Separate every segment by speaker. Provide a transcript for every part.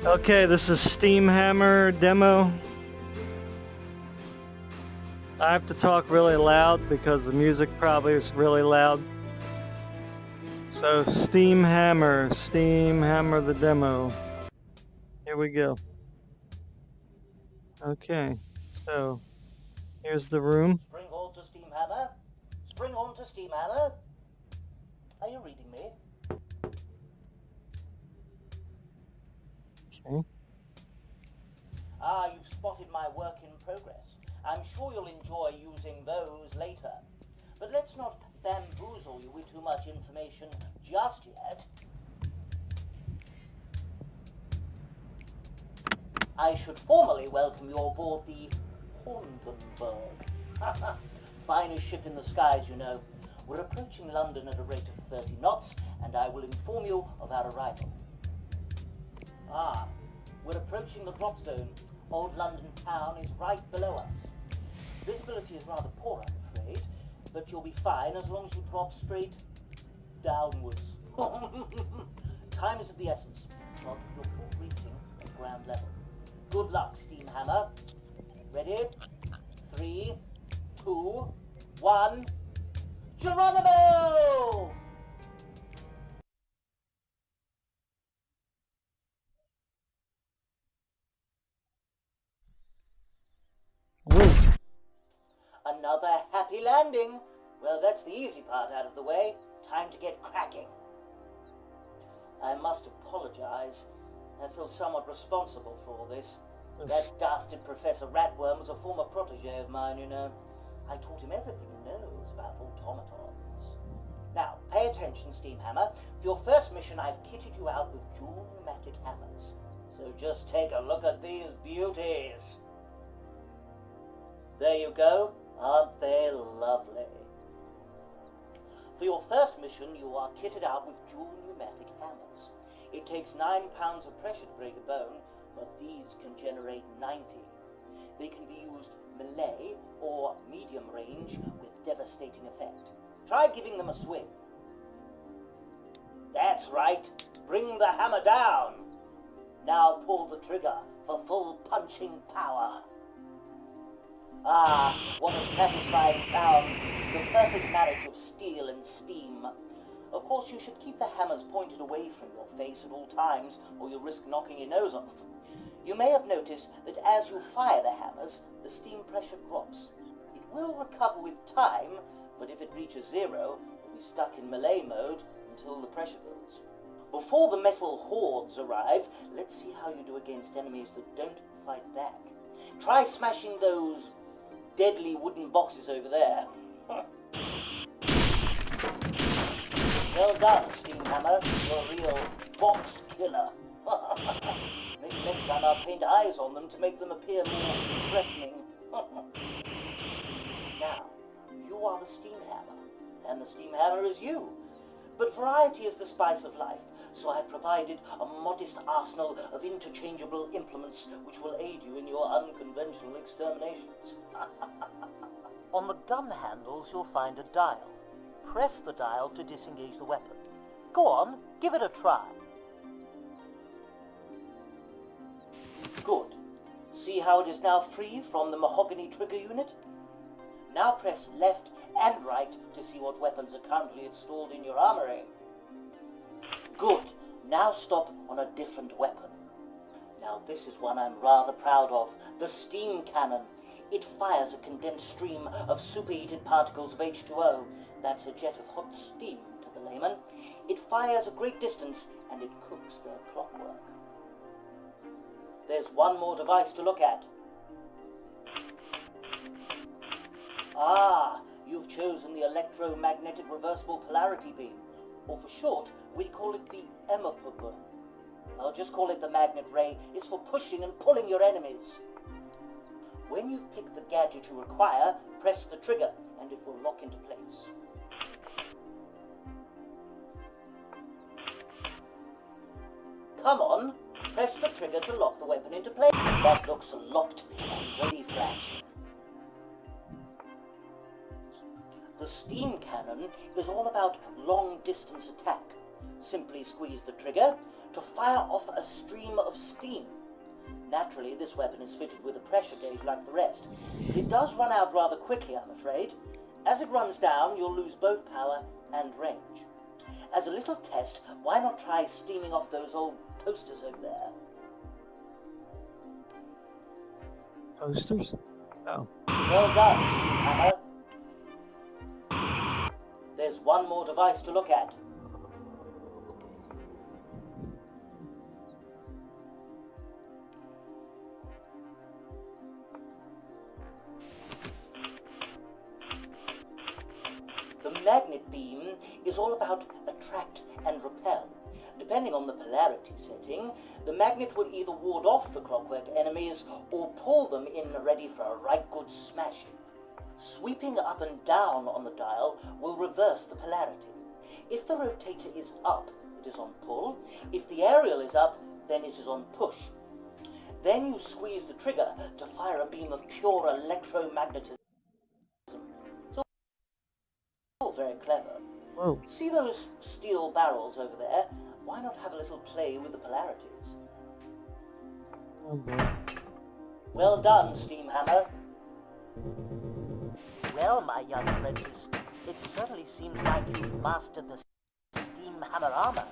Speaker 1: Okay, this is SteamHammer demo. I have to talk really loud because the music probably is really loud. So SteamHammer the demo. Here we go. Okay, so here's the room.
Speaker 2: Spring on to SteamHammer. Spring on to SteamHammer. Are you reading me?
Speaker 1: Okay.
Speaker 2: Ah, you've spotted my work in progress. I'm sure you'll enjoy using those later. But let's not bamboozle you with too much information just yet. I should formally welcome you aboard the Hindenburg. Finest ship in the skies, you know. We're approaching London at a rate of 30 knots, and I will inform you of our arrival. Ah, we're approaching the drop zone. Old London town is right below us. Visibility is rather poor, I'm afraid, but you'll be fine as long as you drop straight downwards. Time is of the essence. Log your full briefing at ground level. Good luck, SteamHammer. Ready? 3, 2, 1. Geronimo!
Speaker 1: Woo.
Speaker 2: Another happy landing. Well, that's the easy part out of the way. Time to get cracking. I must apologize. I feel somewhat responsible for all this. That dastard Professor Ratworm was a former protege of mine, you know. I taught him everything he knows about automatons. Now, pay attention, SteamHammer. For your first mission, I've kitted you out with dual pneumatic hammers. So just take a look at these beauties. There you go. Aren't they lovely? For your first mission, you are kitted out with dual pneumatic hammers. It takes 9 pounds of pressure to break a bone, but these can generate 90. They can be used melee or medium range with devastating effect. Try giving them a swing. That's right. Bring the hammer down. Now pull the trigger for full punching power. Ah, what a satisfying sound. The perfect marriage of steel and steam. Of course, you should keep the hammers pointed away from your face at all times, or you'll risk knocking your nose off. You may have noticed that as you fire the hammers, the steam pressure drops. It will recover with time, but if it reaches 0, you'll be stuck in melee mode until the pressure builds. Before the metal hordes arrive, let's see how you do against enemies that don't fight back. Try smashing those deadly wooden boxes over there. Well done, SteamHammer. You're a real box killer. Maybe next time I'll paint eyes on them to make them appear more threatening. Now, you are the SteamHammer, and the SteamHammer is you. But variety is the spice of life, so I provided a modest arsenal of interchangeable implements which will aid you in your unconventional exterminations. On the gun handles, you'll find a dial. Press the dial to disengage the weapon. Go on, give it a try. Good. See how it is now free from the mahogany trigger unit? Now press left and right to see what weapons are currently installed in your armory. Good. Now stop on a different weapon. Now this is one I'm rather proud of, the steam cannon. It fires a condensed stream of superheated particles of H2O. That's a jet of hot steam to the layman. It fires a great distance and it cooks their clockwork. There's one more device to look at. Ah, you've chosen the electromagnetic reversible polarity beam, or for short, we call it the EMAPB. I'll just call it the magnet ray. It's for pushing and pulling your enemies. When you've picked the gadget you require, press the trigger and it will lock into place. Come on, press the trigger to lock the weapon into place. That looks locked and ready for action. The steam cannon is all about long-distance attack. Simply squeeze the trigger, to fire off a stream of steam. Naturally, this weapon is fitted with a pressure gauge like the rest, but it does run out rather quickly, I'm afraid. As it runs down, you'll lose both power and range. As a little test, why not try steaming off those old posters over there?
Speaker 1: Posters? Oh.
Speaker 2: Well done, SteamHammer. There's one more device to look at. The magnet beam is all about attract and repel. Depending on the polarity setting, the magnet will either ward off the clockwork enemies or pull them in ready for a right good smashing. Sweeping up and down on the dial will reverse the polarity. If the rotator is up, it is on pull. If the aerial is up, then it is on push. Then you squeeze the trigger to fire a beam of pure electromagnetism. It's all very clever.
Speaker 1: Whoa.
Speaker 2: See those steel barrels over there? Why not have a little play with the polarities?
Speaker 1: Oh boy.
Speaker 2: Well done, SteamHammer. Well, my young apprentice, it certainly seems like you've mastered the SteamHammer armor.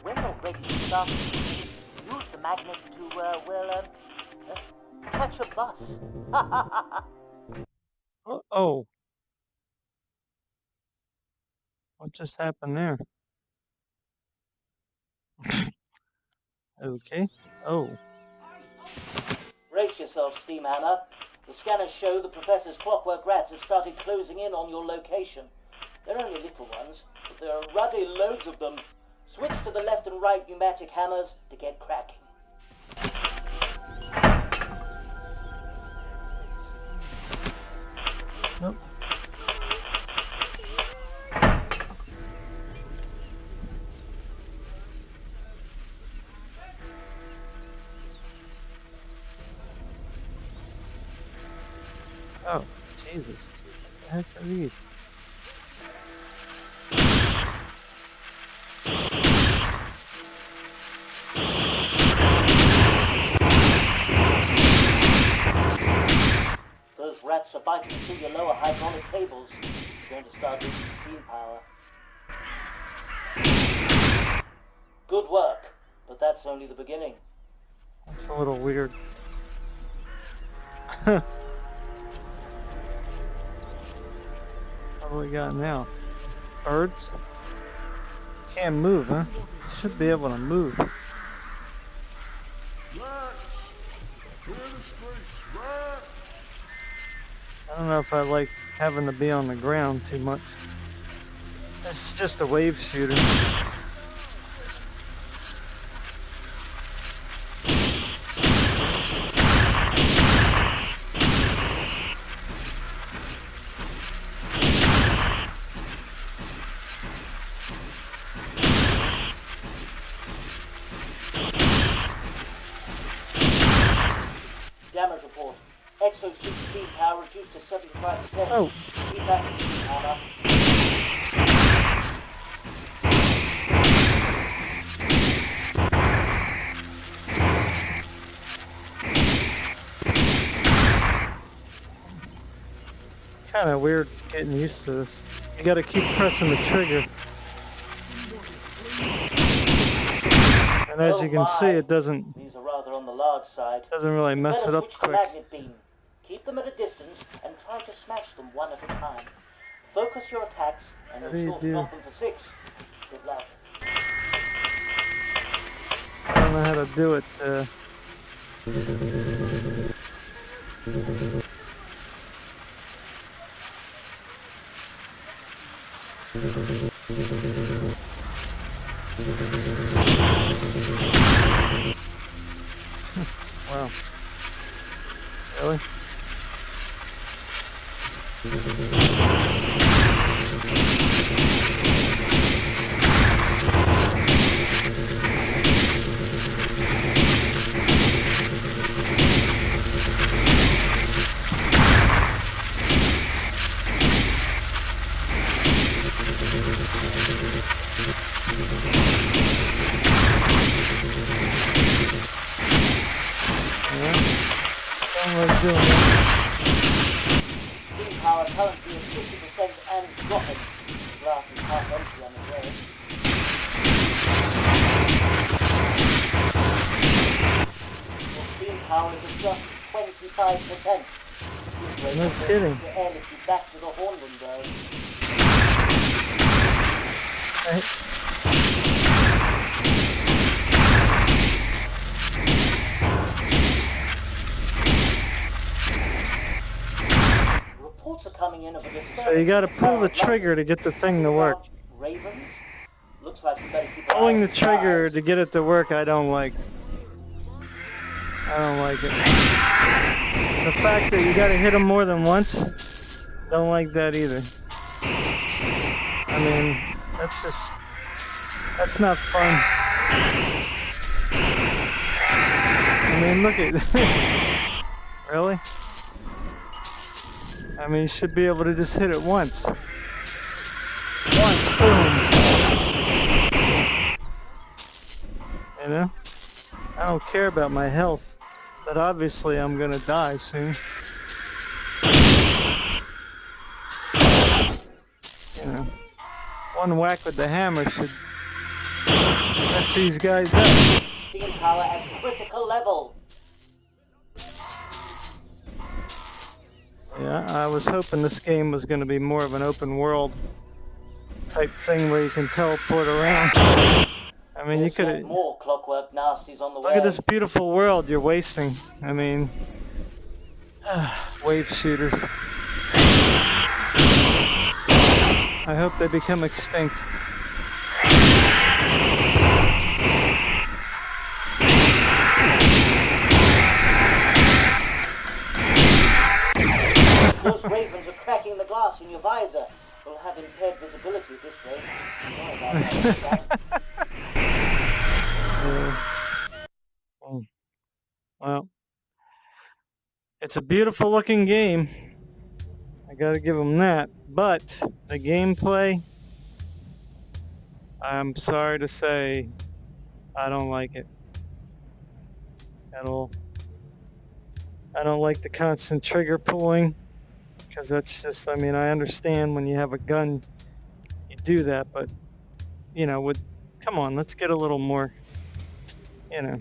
Speaker 2: When you're ready to start, use the magnet to, catch a bus.
Speaker 1: Oh. What just happened there? Okay. Oh.
Speaker 2: Brace yourself, SteamHammer. The scanners show the Professor's clockwork rats have started closing in on your location. They're only little ones, but there are ruddy loads of them. Switch to the left and right pneumatic hammers to get cracking.
Speaker 1: Nope. Oh, Jesus. What the heck are these?
Speaker 2: Those rats are biting through your lower hydraulic cables. You're going to start losing steam power. Good work, but that's only the beginning.
Speaker 1: That's a little weird. What do we got now? Birds? Can't move, huh? Should be able to move. I don't know if I like having to be on the ground too much. This is just a wave shooter.
Speaker 2: Damage report. Exosuit speed power reduced to 75%.
Speaker 1: Oh.
Speaker 2: Keep that SteamHammer.
Speaker 1: Kind of weird getting used to this. You gotta keep pressing the trigger. And as you can see, it doesn't
Speaker 2: These are rather on the large side.
Speaker 1: really mess
Speaker 2: Better
Speaker 1: it up
Speaker 2: switch to
Speaker 1: quick.
Speaker 2: magnet beam. Keep them at a distance and try to smash them one at a time. Focus your attacks and
Speaker 1: What do
Speaker 2: you're
Speaker 1: you
Speaker 2: sure to
Speaker 1: do?
Speaker 2: knock them for 6. Good luck.
Speaker 1: I don't know how to do it. Wow. Really? was doing that.
Speaker 2: Steam power currently at 50% and dropping. The glass is half empty on the road. Your steam power is at just 25%. This
Speaker 1: No
Speaker 2: rate will
Speaker 1: kidding.
Speaker 2: to airlift you back to the Hornland though.
Speaker 1: Right.
Speaker 2: Reports are coming in of a disturbance.
Speaker 1: So you gotta pull the trigger to get the thing to work.
Speaker 2: Ravens? Looks like you better keep
Speaker 1: Pulling the trigger to get it to work, I don't like. I don't like it. The fact that you gotta hit them more than once, don't like that either. I mean, that's not fun. I mean, look at, really? I mean, you should be able to just hit it once. Once, boom. You know? I don't care about my health, but obviously I'm gonna die soon. You know, one whack with the hammer should mess these guys up.
Speaker 2: Steam power at critical level.
Speaker 1: Yeah, I was hoping this game was gonna be more of an open world type thing where you can teleport around. I mean, you could
Speaker 2: more clockwork nasties on the way.
Speaker 1: look at this beautiful world you're wasting. I mean, wave shooters. I hope they become extinct.
Speaker 2: Those ravens are cracking the glass in your visor. We'll have impaired visibility at this rate. Sorry about that.
Speaker 1: Well, it's a beautiful looking game. I gotta give them that. But the gameplay, I'm sorry to say, I don't like it at all. I don't like the constant trigger pulling, because that's just, I mean, I understand when you have a gun, you do that, but, you know, come on, let's get a little more, you know,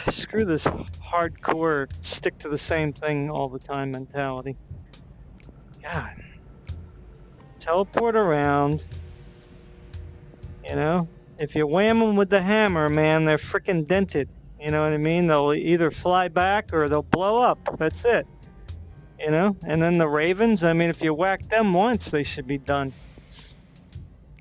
Speaker 1: screw this hardcore, stick to the same thing all the time mentality. God. Teleport around, you know, if you wham them with the hammer, man, they're freaking dented. You know what I mean? They'll either fly back or they'll blow up. That's it. You know? And then the ravens, I mean, if you whack them once, they should be done.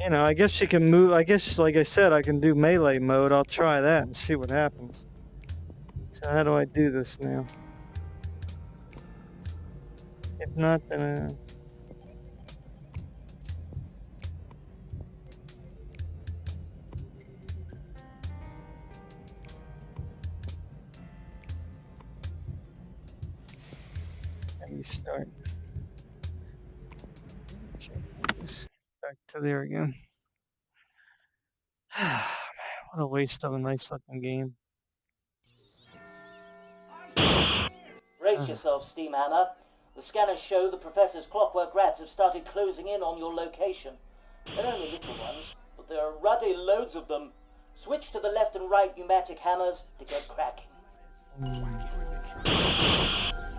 Speaker 1: You know, I guess you can move. I guess, like I said, I can do melee mode. I'll try that and see what happens. So how do I do this now? If not, then... Start. Okay, back to there again. What a waste of a nice looking game.
Speaker 2: Brace yourself, Steamhammer. The scanners show the Professor's clockwork rats have started closing in on your location. They're only little ones, but there are ruddy loads of them. Switch to the left and right pneumatic hammers to get cracking.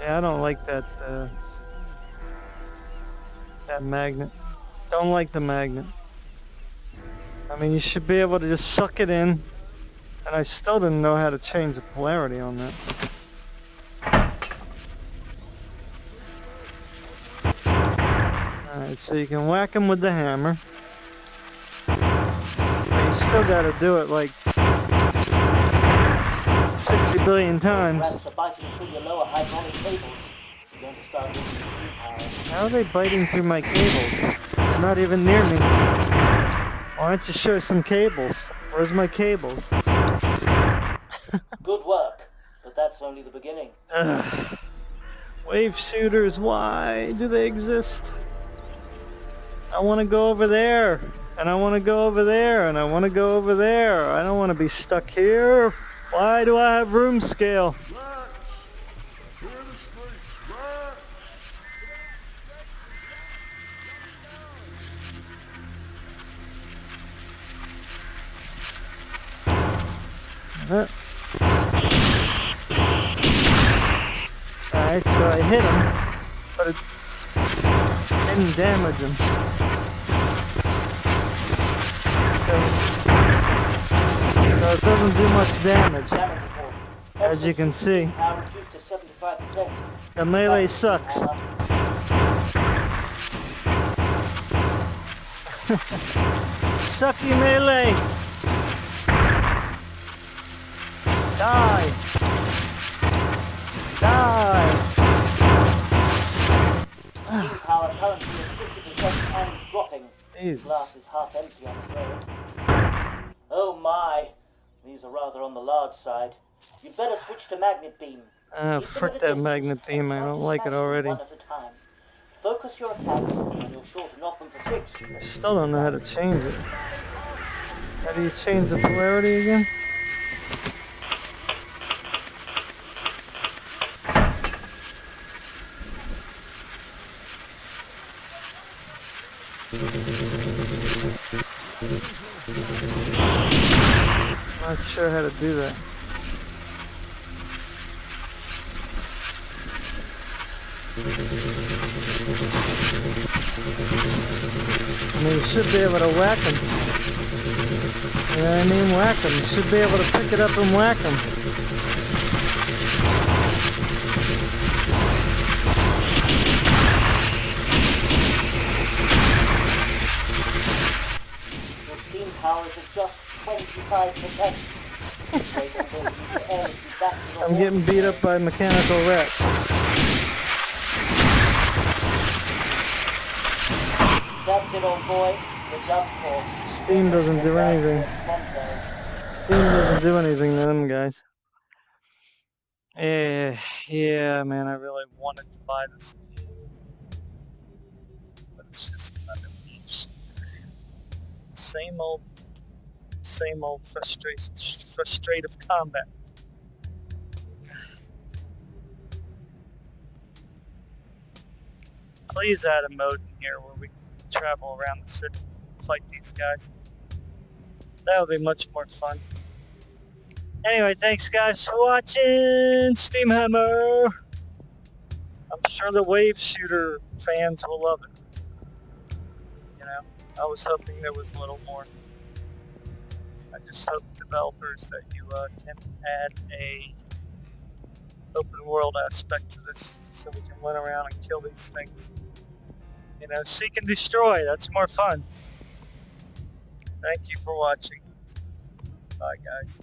Speaker 1: Yeah, I don't like that, that magnet. Don't like the magnet. I mean, you should be able to just suck it in, and I still didn't know how to change the polarity on that. Alright, so you can whack him with the hammer. But you still gotta do it like 60 billion times.
Speaker 2: Rats are biting through your lower hydraulic cables. You're going to start losing steam power.
Speaker 1: How are they biting through my cables? They're not even near me. Why don't you show some cables? Where's my cables?
Speaker 2: Good work, but that's only the beginning.
Speaker 1: Wave shooters, why do they exist? I want to go over there, and I want to go over there, and I want to go over there. I don't want to be stuck here. Why do I have room scale? Alright, so I hit him, but it didn't damage him. So it doesn't do much damage, as you can see. The melee sucks. Sucky melee! Die! Die!
Speaker 2: Steam power currently is 50% and dropping.
Speaker 1: Jesus.
Speaker 2: Glass is half empty, I'm afraid. Oh my, these are rather on the large side. You'd better switch to magnet beam.
Speaker 1: Frick that magnet beam, I don't like it already.
Speaker 2: One at a time. Focus your attacks and you're sure to knock them for 6.
Speaker 1: I still don't know how to change it. How do you change the polarity again? I'm not sure how to do that. I mean, you should be able to whack him. You know what I mean? Whack him. You should be able to pick it up and whack him.
Speaker 2: Your steam powers are just 25%.
Speaker 1: I'm getting beat up by mechanical rats.
Speaker 2: That's it, old boy. You're done for.
Speaker 1: Steam doesn't do anything. Steam doesn't do anything to them guys. Yeah, man, I really wanted to buy this. But it's just another beach. Same old frustrative combat. Please add a mode in here where we can travel around the city and fight these guys. That would be much more fun. Anyway, thanks guys for watching SteamHammer. I'm sure the wave shooter fans will love it. You know, I was hoping there was a little more. I just hope developers that you can add a open world aspect to this so we can run around and kill these things. You know, seek and destroy, that's more fun. Thank you for watching. Bye guys.